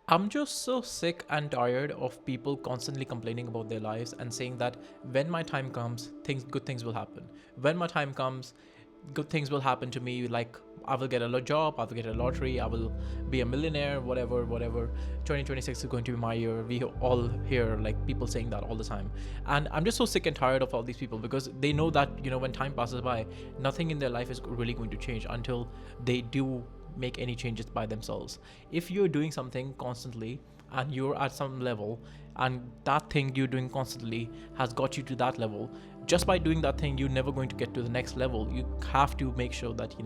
I'm just so sick and tired of people constantly complaining about their lives and saying that when my time comes, good things will happen. When my time comes, good things will happen to me. Like I will get a job, I will get a lottery, I will be a millionaire, whatever. 2026 is going to be my year. We all hear like people saying that all the time, and I'm just so sick and tired of all these people because they know that when time passes by, nothing in their life is really going to change until they do make any changes by themselves. If you're doing something constantly and you're at some level, and that thing you're doing constantly has got you to that level, just by doing that thing you're never going to get to the next level. You have to make sure that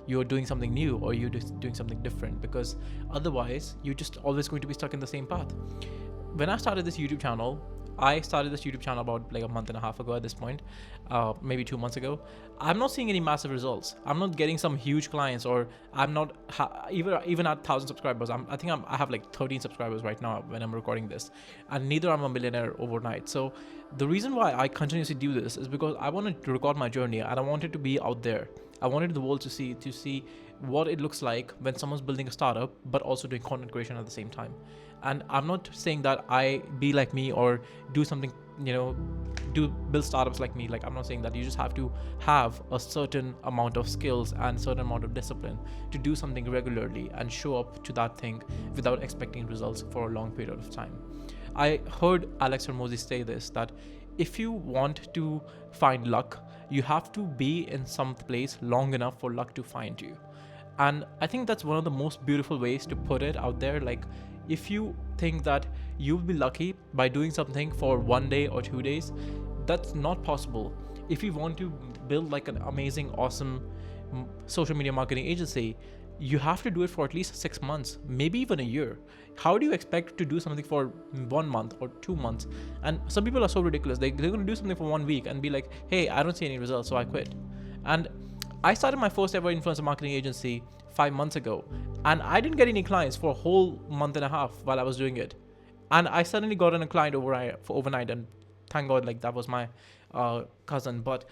you're doing something new, or you're just doing something different, because otherwise you're just always going to be stuck in the same path. When I started this YouTube channel about like a month and a half ago at this point, maybe 2 months ago. I'm not seeing any massive results. I'm not getting some huge clients, or I'm not even at 1,000 subscribers. I have like 13 subscribers right now when I'm recording this, and neither I'm a millionaire overnight. So the reason why I continuously do this is because I wanted to record my journey and I wanted to be out there. I wanted the world to see what it looks like when someone's building a startup, but also doing content creation at the same time. And I'm not saying that I be like me or do something, do build startups like me. Like, I'm not saying that. You just have to have a certain amount of skills and certain amount of discipline to do something regularly and show up to that thing without expecting results for a long period of time. I heard Alex Hormozi say this, that if you want to find luck, you have to be in some place long enough for luck to find you. And I think that's one of the most beautiful ways to put it out there. Like, if you think that you'll be lucky by doing something for 1 day or 2 days, that's not possible. If you want to build like an amazing, awesome social media marketing agency, you have to do it for at least 6 months, maybe even a year. How do you expect to do something for 1 month or 2 months? And some people are so ridiculous. They're going to do something for 1 week and be like, hey, I don't see any results, so I quit. And I started my first ever influencer marketing agency 5 months ago, and I didn't get any clients for a whole month and a half while I was doing it. And I suddenly got a client overnight, and thank God, like that was my cousin. But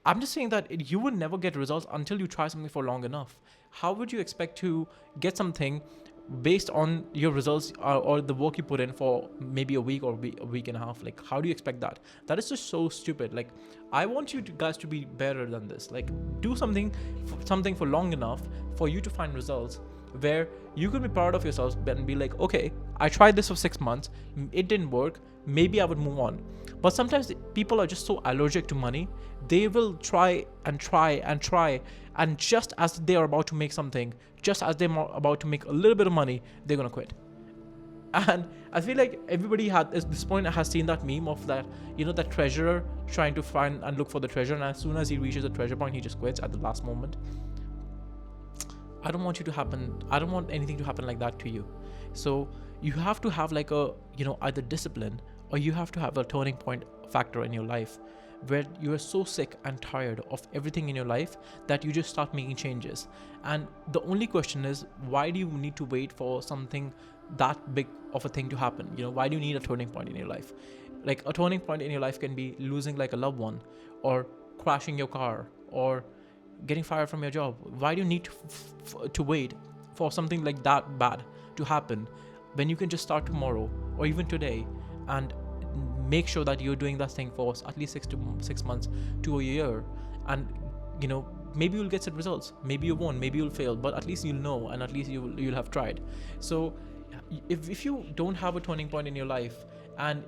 I'm just saying that you would never get results until you try something for long enough. How would you expect to get something based on your results, or the work you put in for maybe a week or a week and a half? Like, how do you expect that? That is just so stupid. Like, I want you guys to be better than this. Like, do something for long enough for you to find results where you can be proud of yourselves and be like, okay, I tried this for 6 months, it didn't work, maybe I would move on. But sometimes people are just so allergic to money, they will try and try and try, and just as they are about to make something, just as they're about to make a little bit of money, they're gonna quit. And I feel like everybody at this point has seen that meme of that, that treasurer trying to find and look for the treasure, and as soon as he reaches the treasure point, he just quits at the last moment. I don't want anything to happen like that to you. So you have to have like a, either discipline, or you have to have a turning point factor in your life where you are so sick and tired of everything in your life that you just start making changes. And the only question is, why do you need to wait for something that big of a thing to happen? Why do you need a turning point in your life? Like, a turning point in your life can be losing like a loved one, or crashing your car, or getting fired from your job. Why do you need to wait for something like that bad to happen when you can just start tomorrow or even today and make sure that you're doing that thing for at least 6 months to a year? And maybe you'll get some results, maybe you won't, maybe you'll fail, but at least you'll know, and at least you'll have tried. So if you don't have a turning point in your life, and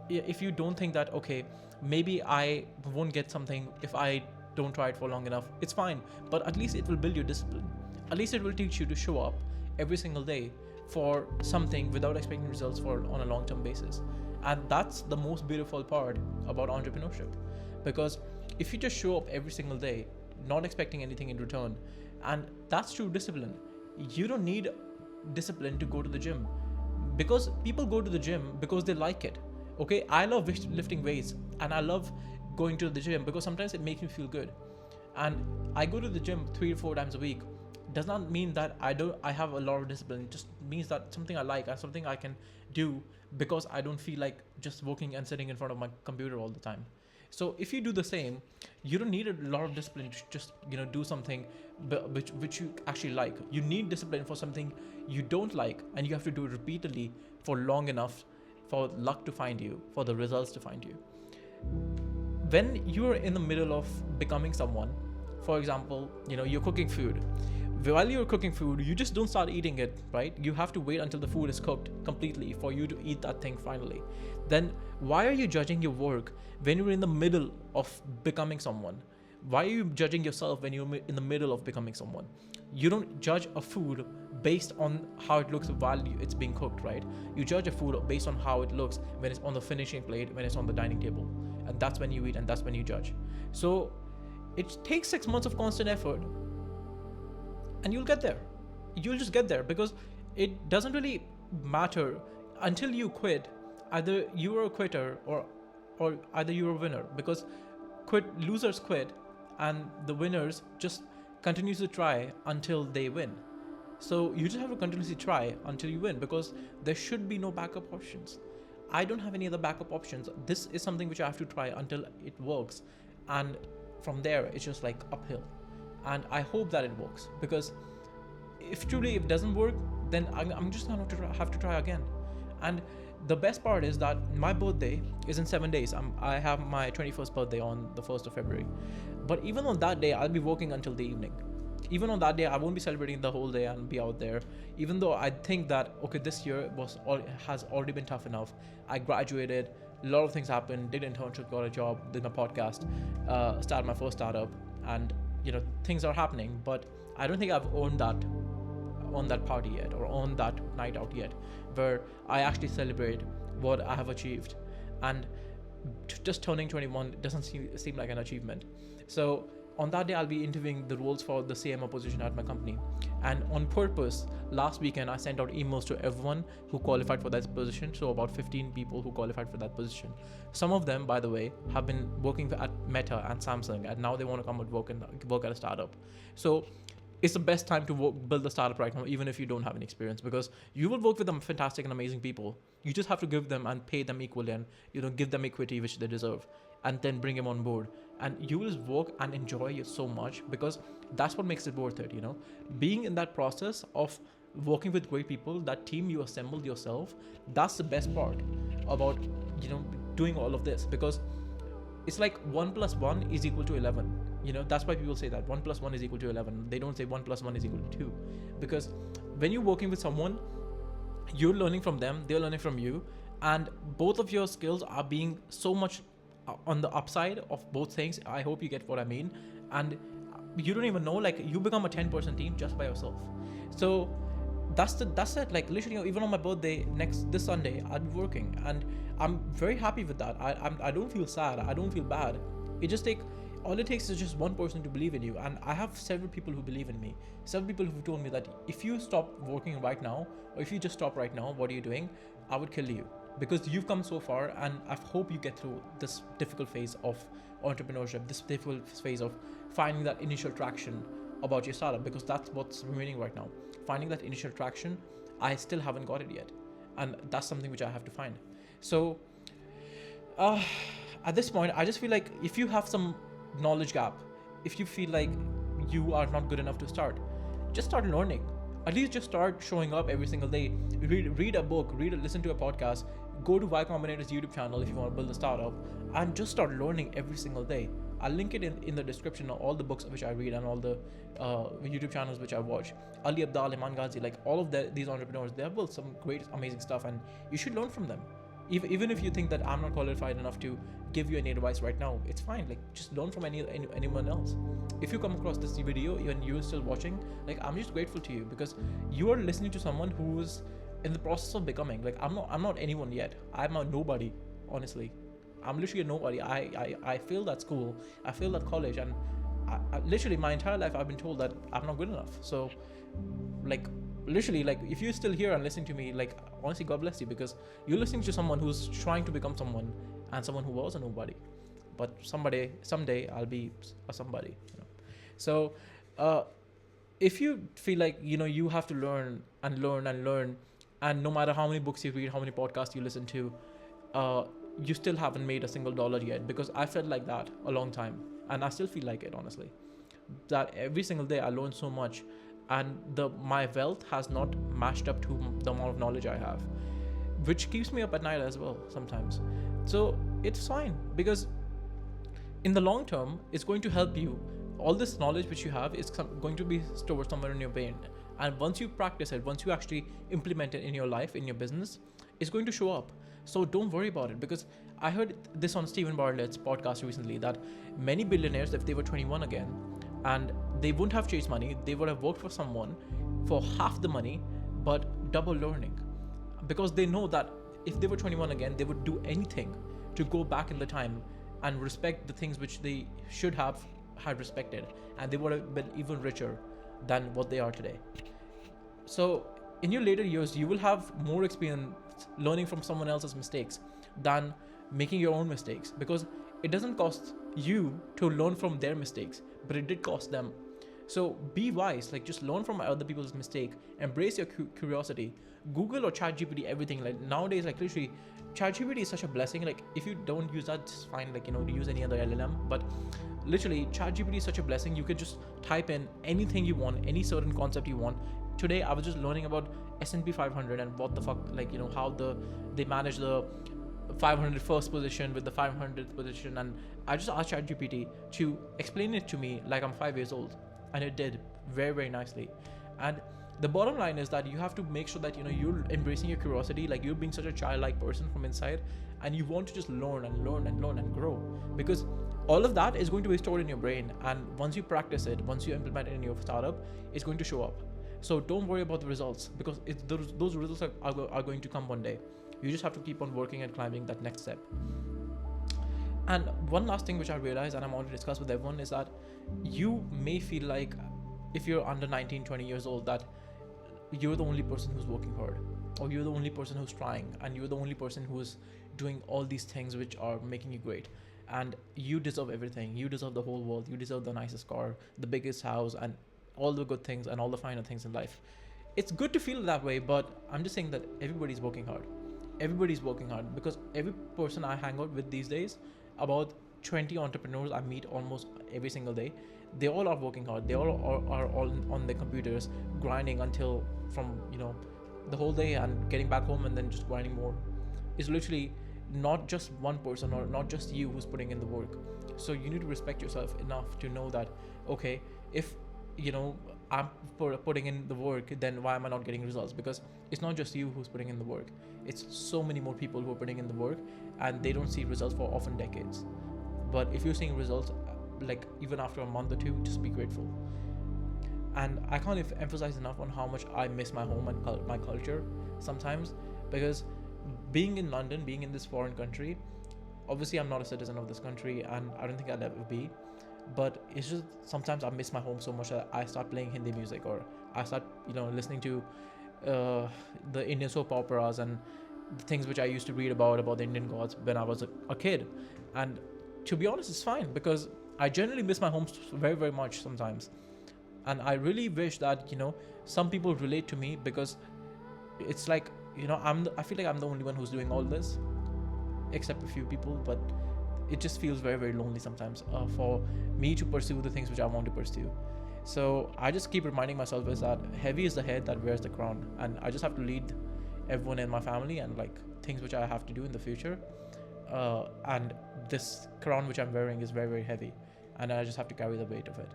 if you don't think that, okay, maybe I won't get something if I don't try it for long enough, it's fine. But at least it will build your discipline. At least it will teach you to show up every single day for something without expecting results on a long-term basis. And that's the most beautiful part about entrepreneurship, because if you just show up every single day not expecting anything in return, and that's true discipline. You don't need discipline to go to the gym, because people go to the gym because they like it. Okay, I love lifting weights, and I love going to the gym because sometimes it makes me feel good. And I go to the gym 3 or 4 times a week. Does not mean that I have a lot of discipline. It just means that something I like and something I can do because I don't feel like just working and sitting in front of my computer all the time. So if you do the same, you don't need a lot of discipline to just do something which you actually like. You need discipline for something you don't like, and you have to do it repeatedly for long enough for luck to find you, for the results to find you. When you're in the middle of becoming someone, for example, you're cooking food. While you're cooking food, you just don't start eating it, right? You have to wait until the food is cooked completely for you to eat that thing finally. Then why are you judging your work when you're in the middle of becoming someone? Why are you judging yourself when you're in the middle of becoming someone? You don't judge a food based on how it looks while it's being cooked, right? You judge a food based on how it looks when it's on the finishing plate, when it's on the dining table. And that's when you eat, and that's when you judge. So it takes 6 months of constant effort, and you'll get there. You'll just get there, because it doesn't really matter until you quit. Either you're a quitter or either you're a winner, because losers quit, and the winners just continue to try until they win. So you just have to continuously try until you win, because there should be no backup options. I don't have any other backup options. This is something which I have to try until it works, and from there it's just like uphill. And I hope that it works, because if truly it doesn't work, then I'm just gonna have to try again. And the best part is that my birthday is in 7 days. I have my 21st birthday on the 1st of February. But even on that day, I'll be working until the evening. Even on that day, I won't be celebrating the whole day and be out there. Even though I think that, okay, this year has already been tough enough. I graduated, a lot of things happened, did internship, got a job, did my podcast, started my first startup, and things are happening. But I don't think I've owned that party yet, or on that night out yet, where I actually celebrate what I have achieved. And just turning 21 doesn't seem like an achievement. So on that day, I'll be interviewing the roles for the CMO position at my company. And on purpose, last weekend, I sent out emails to everyone who qualified for that position. So about 15 people who qualified for that position. Some of them, by the way, have been working at Meta and Samsung, and now they want to come and work at a startup. So it's the best time to build a startup right now, even if you don't have any experience, because you will work with them fantastic and amazing people. You just have to give them and pay them equally, and give them equity which they deserve, and then bring them on board. And you will just work and enjoy it so much, because that's what makes it worth it. Being in that process of working with great people, that team you assembled yourself, that's the best part about doing all of this, because it's like 1 + 1 is equal to 11. That's why people say that 1 + 1 is equal to 11. They don't say 1 + 1 is equal to 2, because when you're working with someone, you're learning from them, they're learning from you, and both of your skills are being so much on the upside of both things. I hope you get what I mean. And you don't even know, like, you become a 10-person team just by yourself. So that's it. Like, literally, even on my birthday this Sunday, I'll be working, and I'm very happy with that. I don't feel sad, I don't feel bad. All it takes is just one person to believe in you, and I have several people who believe in me. Several people who told me that if you stop working right now, or if you just stop right now, what are you doing? I would kill you, because you've come so far, and I hope you get through this difficult phase of entrepreneurship, this difficult phase of finding that initial traction about your startup, because that's what's remaining right now. Finding that initial traction, I still haven't got it yet, and that's something which I have to find. So at this point, I just feel like if you have some knowledge gap, if you feel like you are not good enough to start, just start learning. At least just start showing up every single day. Read a book, listen to a podcast, go to Y Combinator's YouTube channel if you want to build a startup, and just start learning every single day. I'll link it in the description of all the books which I read and all the YouTube channels which I watch. Ali Abdaal, Iman Ghazi, like all of these entrepreneurs, they have built some great, amazing stuff, and you should learn from them. Even if you think that I'm not qualified enough to give you any advice right now, it's fine. Like, just learn from anyone else. If you come across this video and you're still watching, like, I'm just grateful to you, because you are listening to someone who's in the process of becoming. Like, I'm not anyone yet. I'm a nobody, honestly. I'm literally a nobody. I failed that school, I failed that college, and I literally my entire life I've been told that I'm not good enough. So, like, literally, like, if you're still here and listening to me, like, honestly, God bless you, because you're listening to someone who's trying to become someone, and someone who was a nobody. But someday I'll be a somebody. So if you feel like you have to learn, and no matter how many books you read, how many podcasts you listen to, you still haven't made a single dollar yet, because I felt like that a long time, and I still feel like it, honestly, that every single day I learn so much, and the my wealth has not matched up to the amount of knowledge I have, which keeps me up at night as well sometimes. So it's fine, because in the long term it's going to help you. All this knowledge which you have is going to be stored somewhere in your brain, and once you practice it, once you actually implement it in your life, in your business, it's going to show up. So don't worry about it, because I heard this on Stephen Bartlett's podcast recently, that many billionaires, if they were 21 again, and they wouldn't have chased money, they would have worked for someone for half the money but double learning, because they know that if they were 21 again, they would do anything to go back in the time and respect the things which they should have had respected, and they would have been even richer than what they are today. So in your later years, you will have more experience learning from someone else's mistakes than making your own mistakes, because it doesn't cost you to learn from their mistakes, but it did cost them. So be wise, like just learn from other people's mistake, embrace your curiosity, Google or ChatGPT everything. Like nowadays, like literally, ChatGPT is such a blessing. Like if you don't use that, it's fine, like, you know, to use any other LLM, but literally ChatGPT is such a blessing. You can just type in anything you want, any certain concept you want. Today I was just learning about S&P 500 and what the fuck, like, you know, how they manage the 501st position with the 500th position, and I just asked ChatGPT to explain it to me like I'm 5 years old, and it did very, very nicely. And the bottom line is that you have to make sure that, you know, you're embracing your curiosity, like you're being such a childlike person from inside, and you want to just learn and learn and learn and grow, because all of that is going to be stored in your brain, and once you practice it, once you implement it in your startup, it's going to show up. So don't worry about the results, because those results are going to come one day. You just have to keep on working and climbing that next step. And one last thing which I realized, and I want to discuss with everyone, is that you may feel like, if you're under 19, 20 years old, that you're the only person who's working hard, or you're the only person who's trying, and you're the only person who's doing all these things which are making you great, and you deserve everything. You deserve the whole world. You deserve the nicest car, the biggest house, and all the good things and all the finer things in life. It's good to feel that way, but I'm just saying that everybody's working hard. Everybody's working hard, because every person I hang out with these days, about 20 entrepreneurs I meet almost every single day, they all are working hard. They all are all on their computers, grinding until from, you know, the whole day, and getting back home and then just grinding more. It's literally not just one person, or not just you, who's putting in the work. So you need to respect yourself enough to know that, okay, if, you know, I'm putting in the work, then why am I not getting results? Because it's not just you who's putting in the work. It's so many more people who are putting in the work, and they don't see results for often decades. But if you're seeing results, like even after a month or two, just be grateful. And I can't emphasize enough on how much I miss my home and my culture sometimes, because being in London, being in this foreign country, obviously I'm not a citizen of this country, and I don't think I'll ever be, but it's just sometimes I miss my home so much that I start playing Hindi music, or I start, you know, listening to the Indian soap operas and the things which I used to read about the Indian gods when I was a kid. And to be honest, it's fine, because I generally miss my home very, very much sometimes. And I really wish that, you know, some people relate to me, because it's like, you know, I feel like I'm the only one who's doing all this, except a few people, but it just feels very, very lonely sometimes for me to pursue the things which I want to pursue. So I just keep reminding myself is that heavy is the head that wears the crown, and I just have to lead everyone in my family and like things which I have to do in the future. And this crown which I'm wearing is very, very heavy, and I just have to carry the weight of it.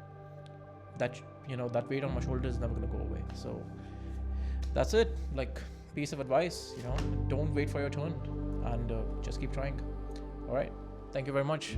That, you know, that weight on my shoulders is never going to go away. So that's it. Like, piece of advice, you know, don't wait for your turn, and just keep trying. All right. Thank you very much.